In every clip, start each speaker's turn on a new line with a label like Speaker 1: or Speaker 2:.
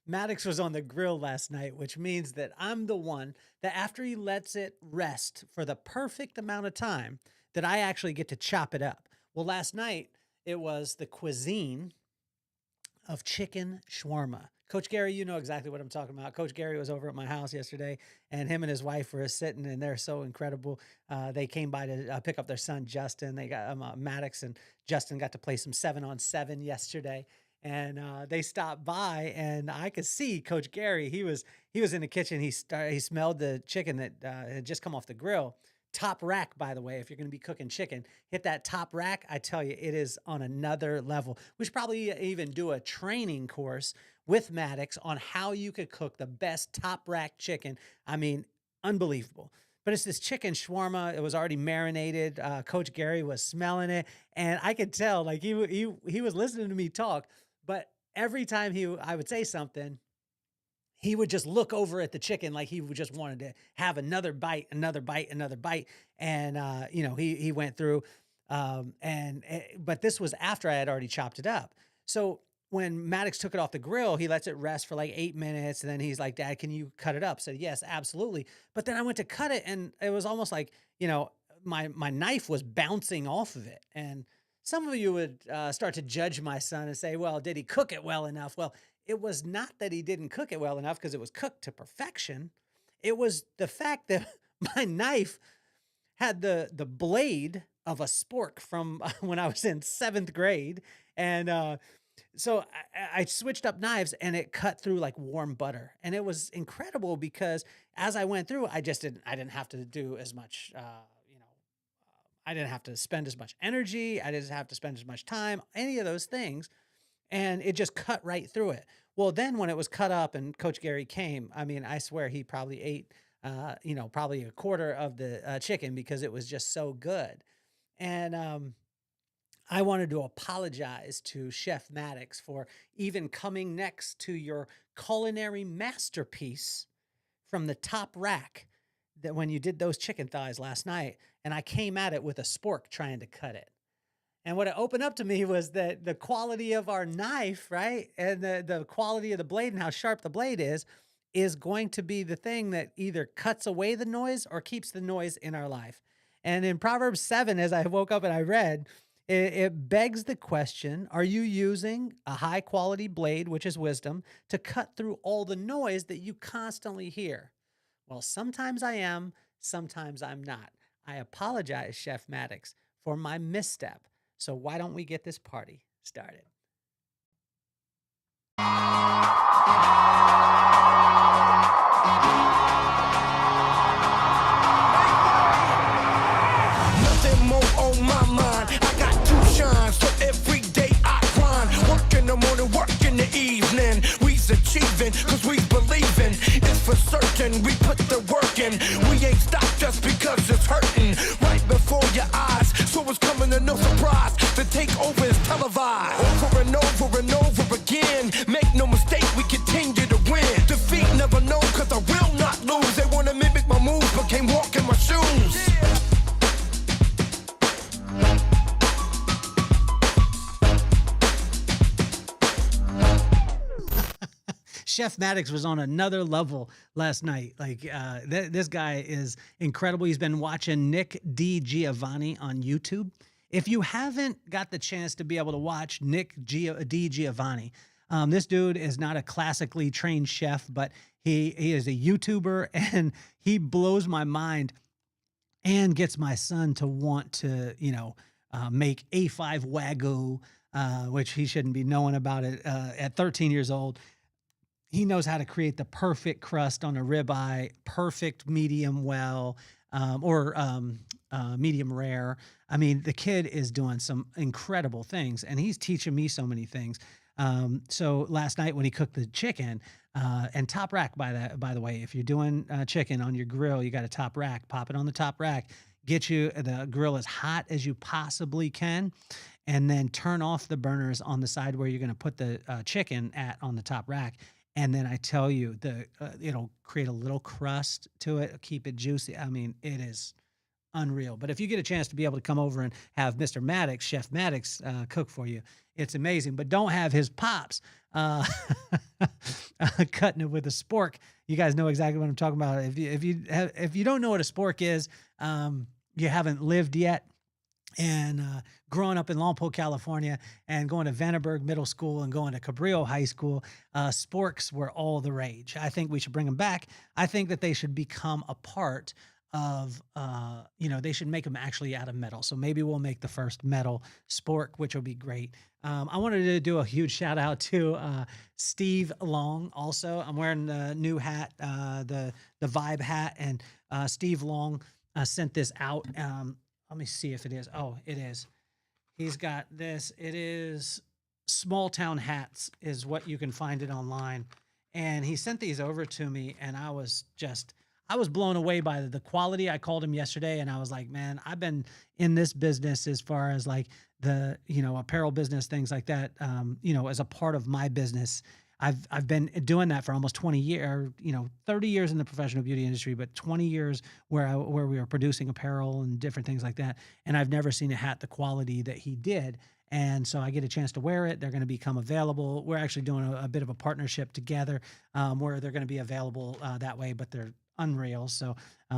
Speaker 1: Maddox was on the grill last night, which means that I'm the one that after he lets it rest for the perfect amount of time, that I actually get to chop it up. Well, last night it was the cuisine of chicken shawarma. Coach Gary, you know exactly what I'm talking about. Coach Gary was over at my house yesterday, and him and his wife were sitting, and they're so incredible. They came by to pick up their son Justin. They got Maddox and Justin got to play some 7-on-7 yesterday, and they stopped by, and I could see Coach Gary. He was in the kitchen. He smelled the chicken that had just come off the grill. Top rack, by the way, if you're going to be cooking chicken, hit that top rack. I tell you, it is on another level. We should probably even do a training course with Maddox on how you could cook the best top rack chicken. I mean, unbelievable. But it's this chicken shawarma. It was already marinated. Coach Gary was smelling it, and I could tell like he was listening to me talk. But every time I would say something, he would just look over at the chicken like he would just wanted to have another bite, another bite, another bite. And he went through, but this was after I had already chopped it up. So when Maddox took it off the grill, he lets it rest for like 8 minutes, and then he's like, "Dad, can you cut it up?" I said, "Yes, absolutely." But then I went to cut it, and it was almost like my knife was bouncing off of it. And some of you would start to judge my son and say, "Well, did he cook it well enough?" Well, it was not that he didn't cook it well enough because it was cooked to perfection. It was the fact that my knife had the blade of a spork from when I was in seventh grade. And so I switched up knives, and it cut through like warm butter. And it was incredible because as I went through, I didn't have to do as much, I didn't have to spend as much energy. I didn't have to spend as much time, any of those things. And it just cut right through it. Well, then when it was cut up and Coach Gary came, I mean, I swear he probably ate, probably a quarter of the chicken because it was just so good. And I wanted to apologize to Chef Maddox for even coming next to your culinary masterpiece from the top rack that when you did those chicken thighs last night, and I came at it with a spork trying to cut it. And what it opened up to me was that the quality of our knife, right? And the quality of the blade and how sharp the blade is going to be the thing that either cuts away the noise or keeps the noise in our life. And in Proverbs 7, as I woke up and I read, it begs the question, are you using a high quality blade, which is wisdom, to cut through all the noise that you constantly hear? Well, sometimes I am, sometimes I'm not. I apologize, Chef Maddox, for my misstep. So why don't we get this party started?
Speaker 2: Nothing more on my mind. I got to shine, so every day I grind. Work in the morning, work in the evening. We's achieving, cause we believing. It's for certain, we put the work in. We ain't stopped just because it's hurting. Right before your eyes, so it's coming to no surprise. The takeover is televised. Over and over and over again. Make no mistake, we continue to win. Defeat never known, cause I will not lose. They wanna mimic my moves, but can't walk in my shoes.
Speaker 1: Chef Maddox was on another level last night. Like this guy is incredible. He's been watching Nick DiGiovanni on YouTube. If you haven't got the chance to be able to watch Nick DiGiovanni, this dude is not a classically trained chef, but he is a YouTuber, and he blows my mind and gets my son to want to, make A5 Wagyu, which he shouldn't be knowing about it at 13 years old. He knows how to create the perfect crust on a ribeye, perfect medium well, or medium rare. I mean, the kid is doing some incredible things, and he's teaching me so many things. So last night when he cooked the chicken, and top rack, by the way, if you're doing chicken on your grill, you got a top rack, pop it on the top rack, get you the grill as hot as you possibly can, and then turn off the burners on the side where you're going to put the chicken on the top rack. And then I tell you, it'll create a little crust to it, keep it juicy. I mean, it is unreal. But if you get a chance to be able to come over and have Mr. Maddox, Chef Maddox, cook for you, it's amazing. But don't have his pops uh, cutting it with a spork. You guys know exactly what I'm talking about. If you don't know what a spork is, you haven't lived yet. And growing up in Lompoc, California, and going to Vandenberg Middle School and going to Cabrillo High School, sporks were all the rage. I think we should bring them back. I think that they should become a part of, they should make them actually out of metal. So maybe we'll make the first metal spork, which will be great. I wanted to do a huge shout out to Steve Long. Also, I'm wearing the new hat, the Vibe hat, and Steve Long sent this out. Let me see if it is. Oh, it is. He's got this. It is Small Town Hats is what you can find it online. And he sent these over to me, and I was blown away by the quality. I called him yesterday and I was like, man, I've been in this business as far as like the, apparel business, things like that, as a part of my business. I've been doing that for almost 20 years, 30 years in the professional beauty industry, but 20 years where we were producing apparel and different things like that. And I've never seen a hat the quality that he did. And so I get a chance to wear it. They're going to become available. We're actually doing a bit of a partnership together where they're going to be available that way, but they're unreal. So, so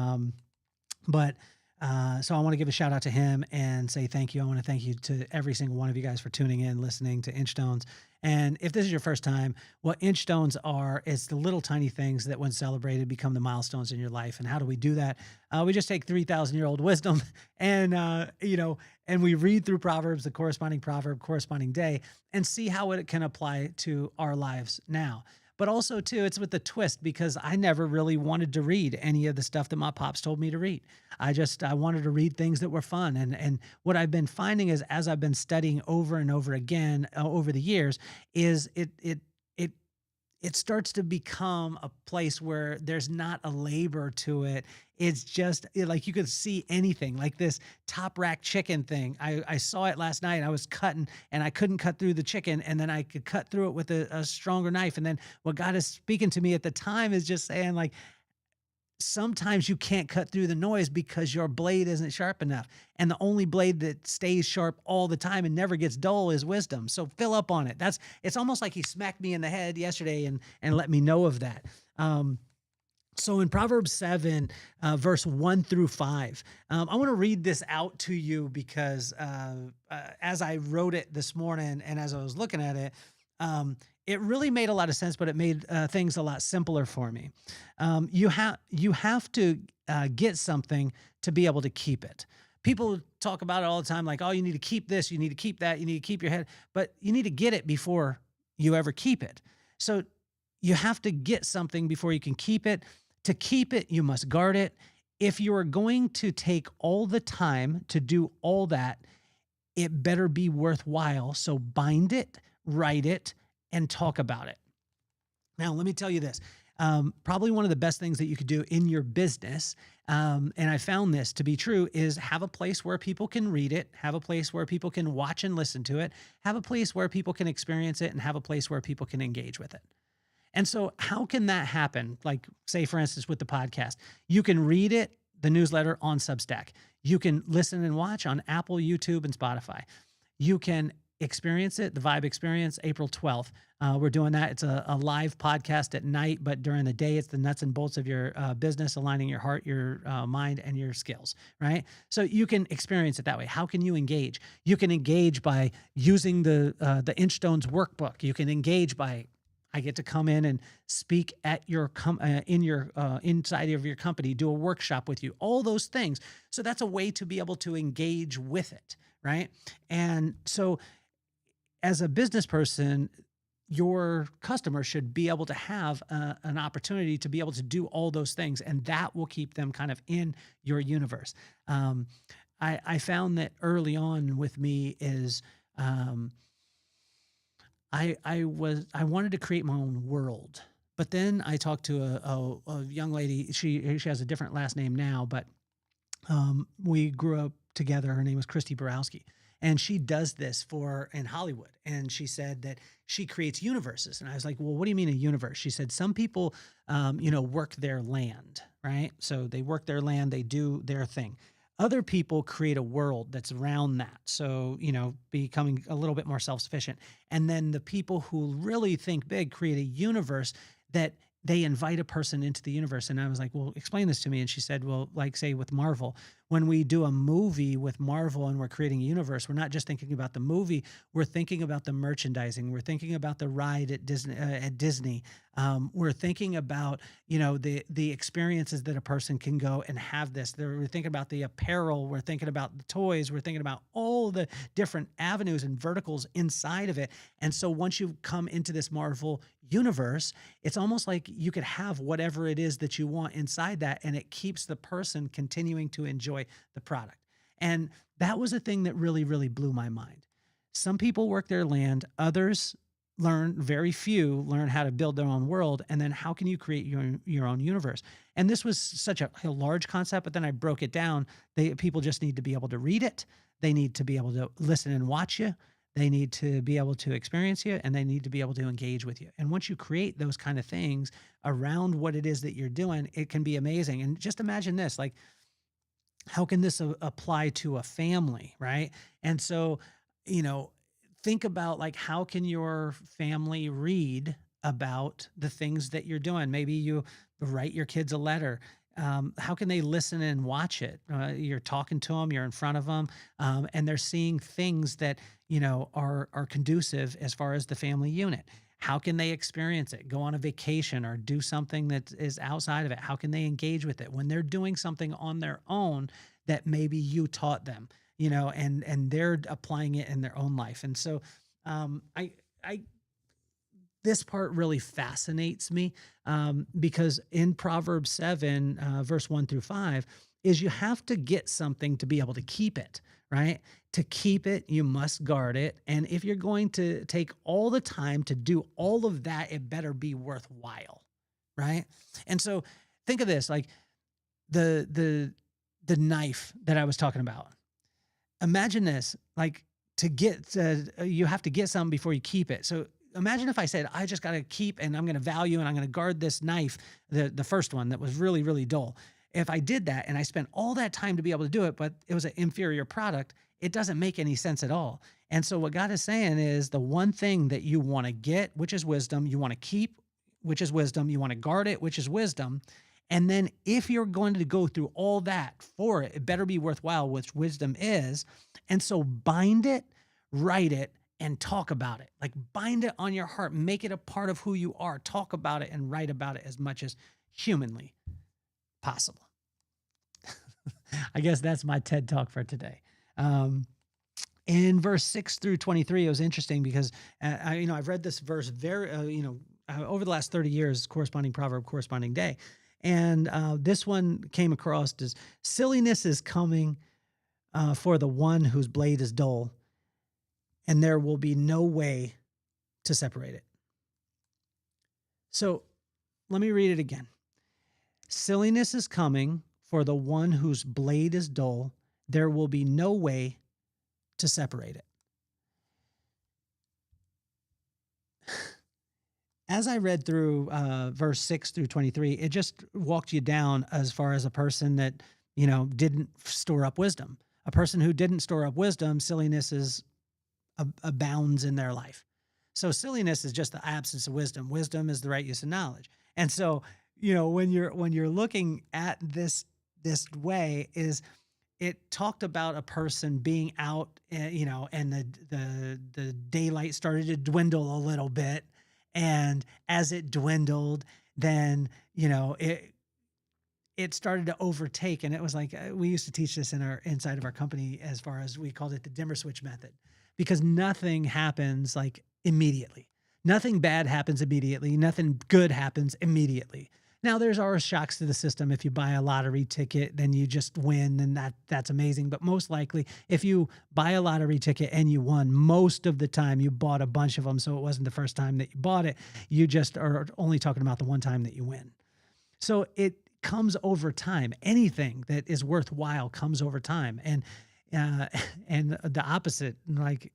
Speaker 1: I want to give a shout out to him and say thank you. I want to thank you to every single one of you guys for tuning in, listening to Inchstones. And if this is your first time, what Inchstones are, it's the little tiny things that when celebrated become the milestones in your life. And how do we do that? We just take 3,000-year-old wisdom and, and we read through Proverbs, the corresponding proverb, corresponding day, and see how it can apply to our lives now. But also, too, it's with the twist because I never really wanted to read any of the stuff that my pops told me to read. I wanted to read things that were fun. And what I've been finding is as I've been studying over and over again over the years is it starts to become a place where there's not a labor to it. It's just like you could see anything like this top rack chicken thing. I saw it last night. I was cutting and I couldn't cut through the chicken. And then I could cut through it with a stronger knife. And then what God is speaking to me at the time is just saying like, sometimes you can't cut through the noise because your blade isn't sharp enough. And the only blade that stays sharp all the time and never gets dull is wisdom. So fill up on it. It's almost like he smacked me in the head yesterday and let me know of that. So in Proverbs 7, verse 1 through 5, I want to read this out to you because as I wrote it this morning and as I was looking at it, it really made a lot of sense, but it made things a lot simpler for me. You have to get something to be able to keep it. People talk about it all the time, like, oh, you need to keep this, you need to keep that, you need to keep your head, but you need to get it before you ever keep it. So you have to get something before you can keep it. To keep it, you must guard it. If you are going to take all the time to do all that, it better be worthwhile. So bind it, write it, and talk about it. Now, let me tell you this. Probably one of the best things that you could do in your business, and I found this to be true, is have a place where people can read it, have a place where people can watch and listen to it, have a place where people can experience it, and have a place where people can engage with it. And so how can that happen? Like, say, for instance, with the podcast, you can read it, the newsletter on Substack. You can listen and watch on Apple, YouTube, and Spotify. You can experience it, the Vibe Experience, April 12th. We're doing that. It's a live podcast at night, but during the day, it's the nuts and bolts of your business, aligning your heart, your mind, and your skills, right? So you can experience it that way. How can you engage? You can engage by using the Inchstones workbook. You can engage by, I get to come in and speak at your inside of your company, do a workshop with you, all those things. So that's a way to be able to engage with it, right? And so as a business person, your customer should be able to have an opportunity to be able to do all those things, and that will keep them kind of in your universe. I found that early on with me is I wanted to create my own world, but then I talked to a young lady. She has a different last name now, but we grew up together. Her name was Christy Borowski. And she does this in Hollywood. And she said that she creates universes. And I was like, well, what do you mean a universe? She said, some people, work their land, right? So they work their land, they do their thing. Other people create a world that's around that. So, becoming a little bit more self sufficient. And then the people who really think big create a universe that they invite a person into the universe. And I was like, well, explain this to me. And she said, well, like, say with Marvel, when we do a movie with Marvel and we're creating a universe, we're not just thinking about the movie, we're thinking about the merchandising, we're thinking about the ride at Disney. We're thinking about, the experiences that a person can go and have this. We're thinking about the apparel, we're thinking about the toys, we're thinking about all the different avenues and verticals inside of it. And so once you come into this Marvel universe, it's almost like you could have whatever it is that you want inside that, and it keeps the person continuing to enjoy the product. And that was a thing that really, really blew my mind. Some people work their land, others very few learn how to build their own world. And then how can you create your own universe? And this was such a large concept, but then I broke it down. People just need to be able to read it. They need to be able to listen and watch you. They need to be able to experience you, and they need to be able to engage with you. And once you create those kind of things around what it is that you're doing, it can be amazing. And just imagine this, like, how can this apply to a family, right? And so, you know, think about, like, how can your family read about the things that you're doing? Maybe you write your kids a letter. How can they listen and watch it? You're talking to them, you're in front of them, and they're seeing things that are conducive as far as the family unit. How can they experience it? Go on a vacation or do something that is outside of it. How can they engage with it when they're doing something on their own that maybe you taught them? And they're applying it in their own life. And so, I this part really fascinates me, because in Proverbs 7, verse 1 through 5, is you have to get something to be able to keep it, right? To keep it, you must guard it. And if you're going to take all the time to do all of that, it better be worthwhile, right? And so think of this, like the knife that I was talking about. Imagine this, like, you have to get something before you keep it. So imagine if I said, I just got to keep, and I'm going to value, and I'm going to guard this knife, the first one that was really, really dull. If I did that and I spent all that time to be able to do it, but it was an inferior product, it doesn't make any sense at all. And so what God is saying is, the one thing that you want to get, which is wisdom, you want to keep, which is wisdom, you want to guard it, which is wisdom. And then if you're going to go through all that for it, it better be worthwhile, which wisdom is. And so bind it, write it, and talk about it. Like, bind it on your heart, make it a part of who you are. Talk about it and write about it as much as humanly possible. I guess that's my TED talk for today. In verse 6 through 23, it was interesting because I've read this verse over the last 30 years, corresponding proverb, corresponding day. And this one came across as, silliness is coming for the one whose blade is dull, and there will be no way to separate it. So let me read it again. Silliness is coming for the one whose blade is dull. There will be no way to separate it. As I read through verse 6 through 23, it just walked you down as far as a person that, didn't store up wisdom. A person who didn't store up wisdom, silliness abounds in their life. So silliness is just the absence of wisdom. Wisdom is the right use of knowledge. And so, when you're looking at this way, is it talked about a person being out, and the daylight started to dwindle a little bit. And as it dwindled, then, it started to overtake. And it was like, we used to teach this inside of our company, as far as we called it the dimmer switch method, because nothing happens like immediately. Nothing bad happens immediately. Nothing good happens immediately. Now, there's always shocks to the system. If you buy a lottery ticket, then you just win, and that's amazing. But most likely, if you buy a lottery ticket and you won, most of the time you bought a bunch of them, so it wasn't the first time that you bought it. You just are only talking about the one time that you win. So it comes over time. Anything that is worthwhile comes over time. And the opposite, like,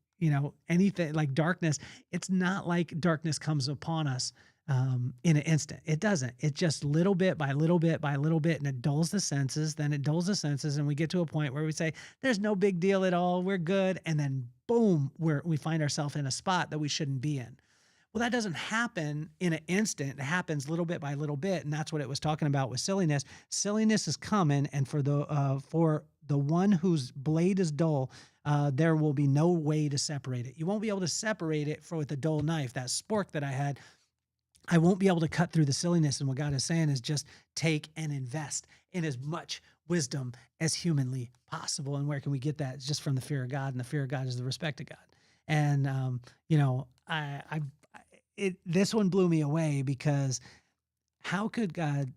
Speaker 1: anything like darkness. It's not like darkness comes upon us in an instant. It doesn't. It just little bit by little bit by little bit, and it dulls the senses. Then it dulls the senses, and we get to a point where we say, "There's no big deal at all. We're good." And then boom, we find ourselves in a spot that we shouldn't be in. Well, that doesn't happen in an instant. It happens little bit by little bit, and that's what it was talking about with silliness. Silliness is coming, and for the one whose blade is dull, there will be no way to separate it. You won't be able to separate it with a dull knife. That spork that I had, I won't be able to cut through the silliness. And what God is saying is just take and invest in as much wisdom as humanly possible. And where can we get that? It's just from the fear of God, and the fear of God is the respect of God. And this one blew me away, because how could God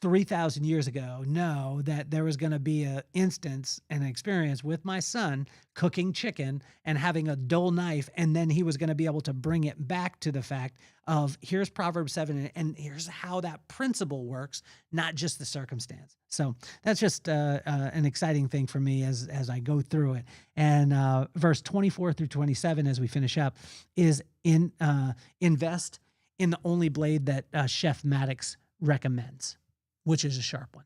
Speaker 1: 3,000 years ago know that there was going to be an instance and an experience with my son cooking chicken and having a dull knife, and then he was going to be able to bring it back to the fact of here's Proverbs 7, and here's how that principle works, not just the circumstance. So that's just an exciting thing for me as I go through it. And verse 24 through 27, as we finish up, is invest in the only blade that Chef Maddox recommends, which is a sharp one.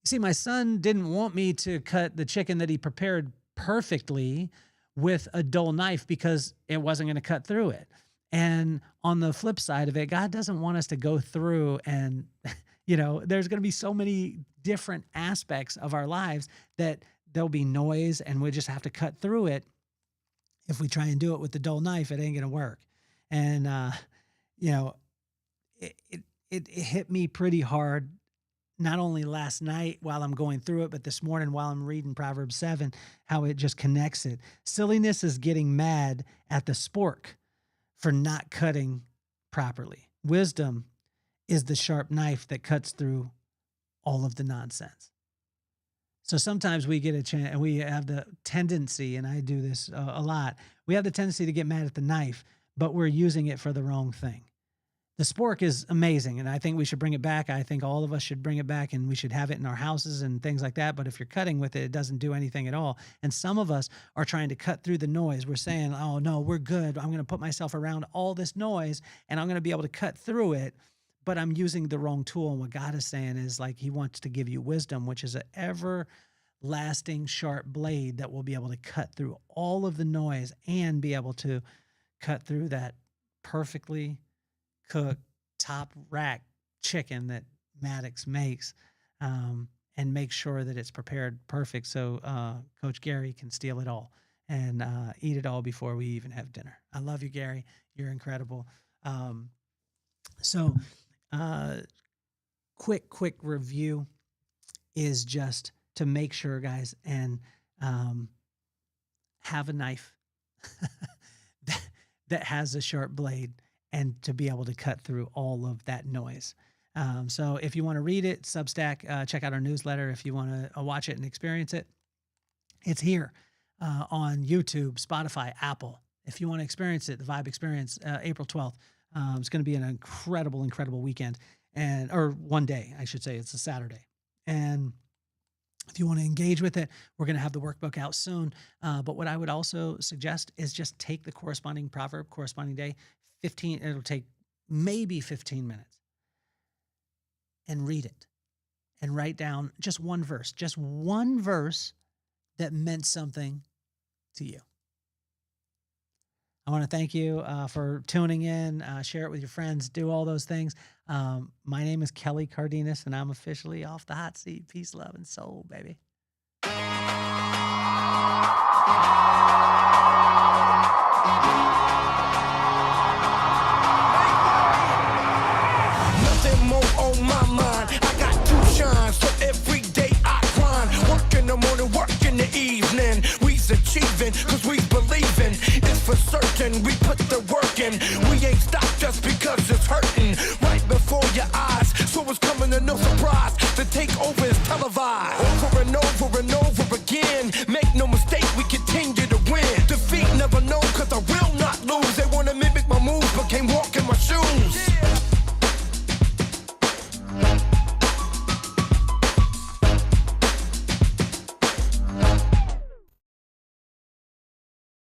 Speaker 1: You see, my son didn't want me to cut the chicken that he prepared perfectly with a dull knife because it wasn't going to cut through it. And on the flip side of it, God doesn't want us to go through and, there's going to be so many different aspects of our lives that there'll be noise, and we just have to cut through it. If we try and do it with the dull knife, it ain't going to work. And, it hit me pretty hard, not only last night while I'm going through it, but this morning while I'm reading Proverbs 7, how it just connects it. Silliness is getting mad at the spork for not cutting properly. Wisdom is the sharp knife that cuts through all of the nonsense. So sometimes we get a chance, and we have the tendency, and I do this a lot, we have the tendency to get mad at the knife, but we're using it for the wrong thing. The spork is amazing, and I think we should bring it back. I think all of us should bring it back, and we should have it in our houses and things like that. But if you're cutting with it, it doesn't do anything at all. And some of us are trying to cut through the noise. We're saying, oh, no, we're good. I'm going to put myself around all this noise, and I'm going to be able to cut through it. But I'm using the wrong tool. And what God is saying is, like, he wants to give you wisdom, which is an everlasting sharp blade that will be able to cut through all of the noise and be able to cut through that perfectly cooked top rack chicken that Maddox makes, and make sure that it's prepared perfect so Coach Gary can steal it all and eat it all before we even have dinner. I love you, Gary. You're incredible. So quick review is just to make sure, guys, and have a knife that has a sharp blade, and to be able to cut through all of that noise. So if you want to read it, Substack, check out our newsletter. If you want to watch it and experience it, it's here on YouTube, Spotify, Apple. If you want to experience it, the Vibe Experience, April 12th. It's going to be an incredible weekend, or one day, I should say. It's a Saturday. And if you want to engage with it, we're going to have the workbook out soon. But what I would also suggest is just take the corresponding proverb, corresponding day, it'll take maybe 15 minutes, and read it and write down just one verse that meant something to you. I want to thank you for tuning in. Share it with your friends. Do all those things. My name is Kelly Cardenas, and I'm officially off the hot seat. Peace, love, and soul, baby.
Speaker 2: Nothing more on my mind. I got to shine, so every day I grind. Work in the morning, work in the evening. We's achieving, cause we believing. It's for certain, we put the work in. We ain't stopped just because it's hurting. Right before your eyes, so it's coming to no surprise. The takeover is televised. Over and over again. Make no mistake, we continue